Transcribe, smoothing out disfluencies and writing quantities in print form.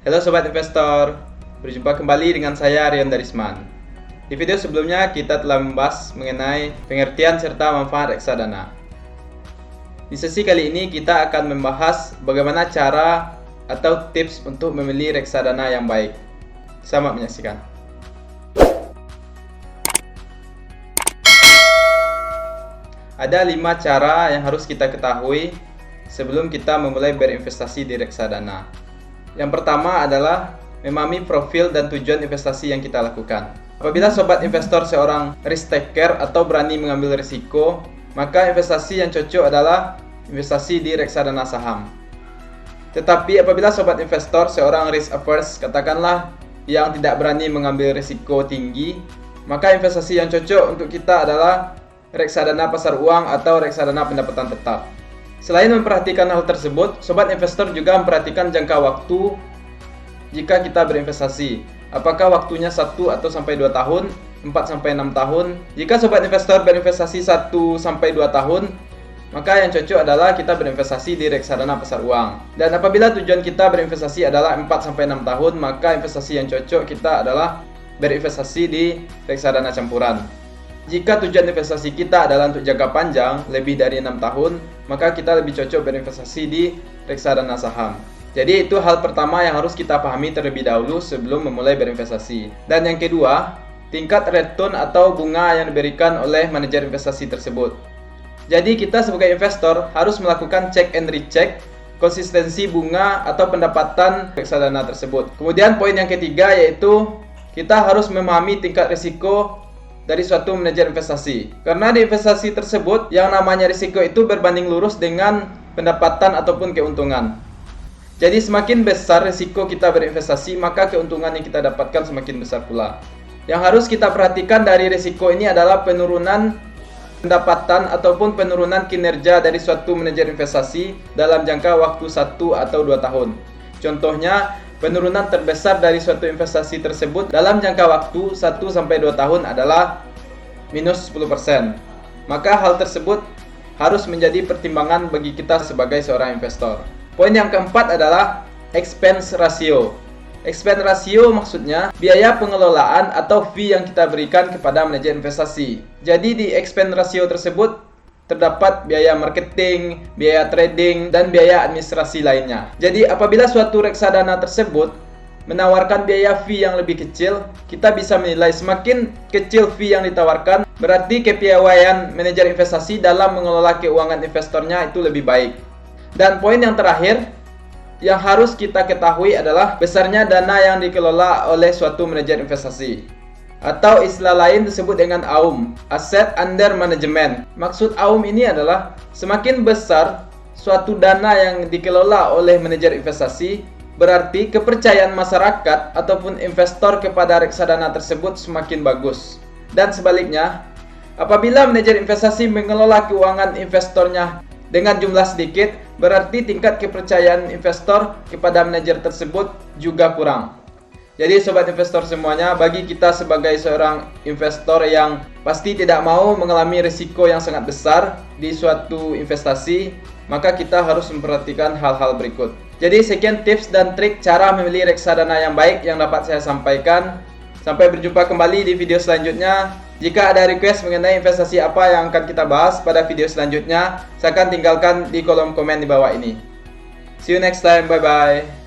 Halo Sobat Investor, berjumpa kembali dengan saya Rian Darisman. Di video sebelumnya kita telah membahas mengenai pengertian serta manfaat reksadana. Di sesi kali ini kita akan membahas bagaimana cara atau tips untuk memilih reksadana yang baik. Selamat menyaksikan. Ada 5 cara yang harus kita ketahui sebelum kita memulai berinvestasi di reksadana. Yang pertama adalah memahami profil dan tujuan investasi yang kita lakukan. Apabila sobat investor seorang risk taker atau berani mengambil risiko, maka investasi yang cocok adalah investasi di reksadana saham. Tetapi apabila sobat investor seorang risk averse, katakanlah yang tidak berani mengambil risiko tinggi, maka investasi yang cocok untuk kita adalah reksadana pasar uang atau reksadana pendapatan tetap. Selain memperhatikan hal tersebut, sobat investor juga memperhatikan jangka waktu jika kita berinvestasi. Apakah waktunya 1 atau sampai 2 tahun, 4 sampai 6 tahun? Jika sobat investor berinvestasi 1 sampai 2 tahun, maka yang cocok adalah kita berinvestasi di reksadana pasar uang. Dan apabila tujuan kita berinvestasi adalah 4 sampai 6 tahun, maka investasi yang cocok kita adalah berinvestasi di reksadana campuran. Jika tujuan investasi kita adalah untuk jangka panjang, lebih dari 6 tahun, maka kita lebih cocok berinvestasi di reksadana saham. Jadi itu hal pertama yang harus kita pahami terlebih dahulu sebelum memulai berinvestasi. Dan yang kedua, tingkat return atau bunga yang diberikan oleh manajer investasi tersebut. Jadi kita sebagai investor harus melakukan check and recheck konsistensi bunga atau pendapatan reksadana tersebut. Kemudian poin yang ketiga yaitu kita harus memahami tingkat risiko dari suatu manajer investasi. Karena di investasi tersebut yang namanya risiko itu berbanding lurus dengan pendapatan ataupun keuntungan. Jadi semakin besar risiko kita berinvestasi, maka keuntungan yang kita dapatkan semakin besar pula. Yang harus kita perhatikan dari risiko ini adalah penurunan pendapatan ataupun penurunan kinerja dari suatu manajer investasi dalam jangka waktu 1 atau 2 tahun. Contohnya, penurunan terbesar dari suatu investasi tersebut dalam jangka waktu 1 sampai 2 tahun adalah minus 10%. Maka hal tersebut harus menjadi pertimbangan bagi kita sebagai seorang investor. Poin yang keempat adalah expense ratio. Expense ratio maksudnya biaya pengelolaan atau fee yang kita berikan kepada manajer investasi. Jadi di expense ratio tersebut terdapat biaya marketing, biaya trading, dan biaya administrasi lainnya. Jadi apabila suatu reksadana tersebut menawarkan biaya fee yang lebih kecil, kita bisa menilai semakin kecil fee yang ditawarkan, berarti kepiawaian manajer investasi dalam mengelola keuangan investornya itu lebih baik. Dan poin yang terakhir yang harus kita ketahui adalah besarnya dana yang dikelola oleh suatu manajer investasi. Atau istilah lain disebut dengan AUM, Asset Under Management. Maksud AUM ini adalah semakin besar suatu dana yang dikelola oleh manajer investasi, berarti kepercayaan masyarakat ataupun investor kepada reksadana tersebut semakin bagus. Dan sebaliknya, apabila manajer investasi mengelola keuangan investornya dengan jumlah sedikit, berarti tingkat kepercayaan investor kepada manajer tersebut juga kurang. Jadi sobat investor semuanya, bagi kita sebagai seorang investor yang pasti tidak mau mengalami risiko yang sangat besar di suatu investasi, maka kita harus memperhatikan hal-hal berikut. Jadi sekian tips dan trik cara memilih reksadana yang baik yang dapat saya sampaikan. Sampai berjumpa kembali di video selanjutnya. Jika ada request mengenai investasi apa yang akan kita bahas pada video selanjutnya, silakan tinggalkan di kolom komen di bawah ini. See you next time, bye bye.